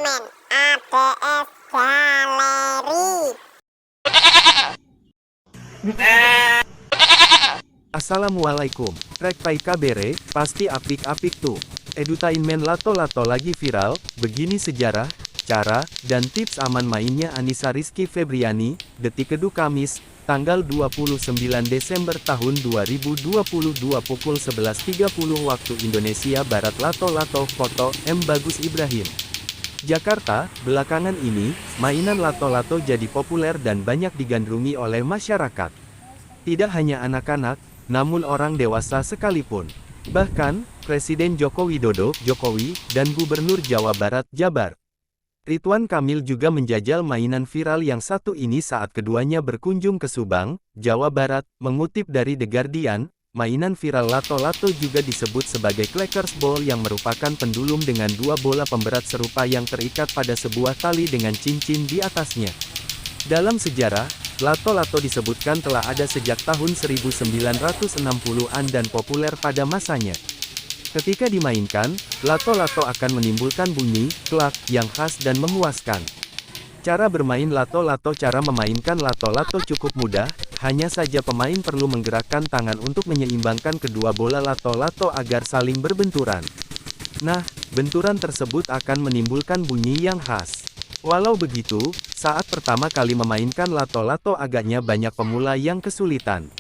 komen ADS Galeri. Assalamualaikum, rek pai kabere, pasti apik-apik tuh. Edutainment lato-lato lagi viral, begini sejarah, cara, dan tips aman mainnya Anissa Rizky Febriani, Detik Kedu Kamis, tanggal 29 Desember tahun 2022 pukul 11.30 waktu Indonesia Barat. Lato-lato foto, M. Bagus Ibrahim. Jakarta, belakangan ini, mainan lato-lato jadi populer dan banyak digandrungi oleh masyarakat. Tidak hanya anak-anak, namun orang dewasa sekalipun. Bahkan, Presiden Joko Widodo, Jokowi, dan Gubernur Jawa Barat, Jabar, Ridwan Kamil juga menjajal mainan viral yang satu ini saat keduanya berkunjung ke Subang, Jawa Barat. Mengutip dari The Guardian, mainan viral lato-lato juga disebut sebagai Clackers Ball yang merupakan pendulum dengan dua bola pemberat serupa yang terikat pada sebuah tali dengan cincin di atasnya. Dalam sejarah, lato-lato disebutkan telah ada sejak tahun 1960-an dan populer pada masanya. Ketika dimainkan, lato-lato akan menimbulkan bunyi klak yang khas dan memuaskan. Cara bermain lato-lato. Cara memainkan lato-lato cukup mudah, hanya saja pemain perlu menggerakkan tangan untuk menyeimbangkan kedua bola lato-lato agar saling berbenturan. Nah, benturan tersebut akan menimbulkan bunyi yang khas. Walau begitu, saat pertama kali memainkan lato-lato agaknya banyak pemula yang kesulitan.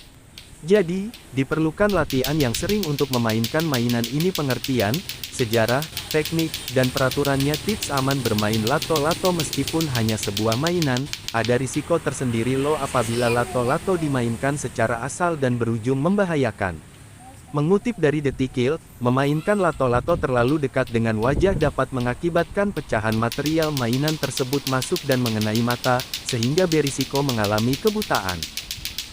Jadi, diperlukan latihan yang sering untuk memainkan mainan ini. Pengertian, sejarah, teknik, dan peraturannya. Tips aman bermain lato-lato. Meskipun hanya sebuah mainan, ada risiko tersendiri loh apabila lato-lato dimainkan secara asal dan berujung membahayakan. Mengutip dari Detikil, memainkan lato-lato terlalu dekat dengan wajah dapat mengakibatkan pecahan material mainan tersebut masuk dan mengenai mata, sehingga berisiko mengalami kebutaan.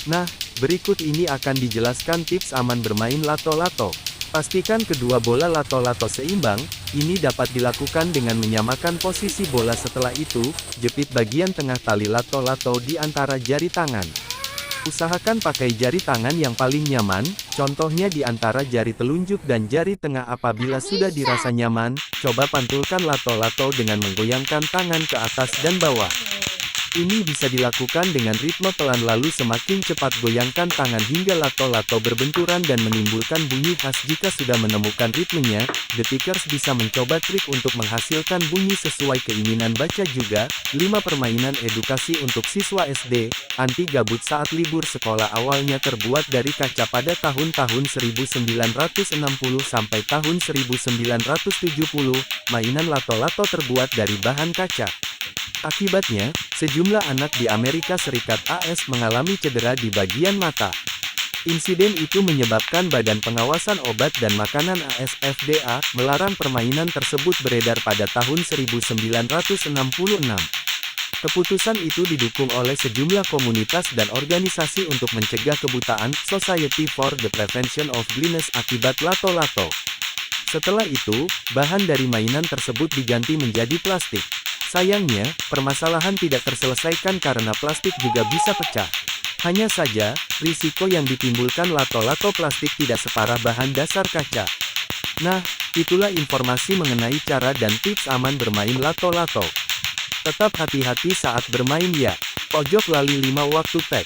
Nah, berikut ini akan dijelaskan tips aman bermain lato-lato. Pastikan kedua bola lato-lato seimbang. Ini dapat dilakukan dengan menyamakan posisi bola. Setelah itu, jepit bagian tengah tali lato-lato di antara jari tangan. Usahakan pakai jari tangan yang paling nyaman, contohnya di antara jari telunjuk dan jari tengah. Apabila sudah dirasa nyaman, coba pantulkan lato-lato dengan menggoyangkan tangan ke atas dan bawah. Ini bisa dilakukan dengan ritme pelan, lalu semakin cepat goyangkan tangan hingga lato-lato berbenturan dan menimbulkan bunyi khas. Jika sudah menemukan ritmenya, Detikers bisa mencoba trik untuk menghasilkan bunyi sesuai keinginan. Baca juga, 5 permainan edukasi untuk siswa SD, anti gabut saat libur sekolah. Awalnya terbuat dari kaca pada tahun-tahun 1960 sampai tahun 1970, mainan lato-lato terbuat dari bahan kaca. Akibatnya, sejumlah anak di Amerika Serikat (AS) mengalami cedera di bagian mata. Insiden itu menyebabkan Badan Pengawasan Obat dan Makanan (AS) FDA melarang permainan tersebut beredar pada tahun 1966. Keputusan itu didukung oleh sejumlah komunitas dan organisasi untuk mencegah kebutaan, Society for the Prevention of Blindness akibat lato-lato. Setelah itu, bahan dari mainan tersebut diganti menjadi plastik. Sayangnya, permasalahan tidak terselesaikan karena plastik juga bisa pecah. Hanya saja, risiko yang ditimbulkan lato-lato plastik tidak separah bahan dasar kaca. Nah, itulah informasi mengenai cara dan tips aman bermain lato-lato. Tetap hati-hati saat bermain ya. Pojok lali 5 waktu tag.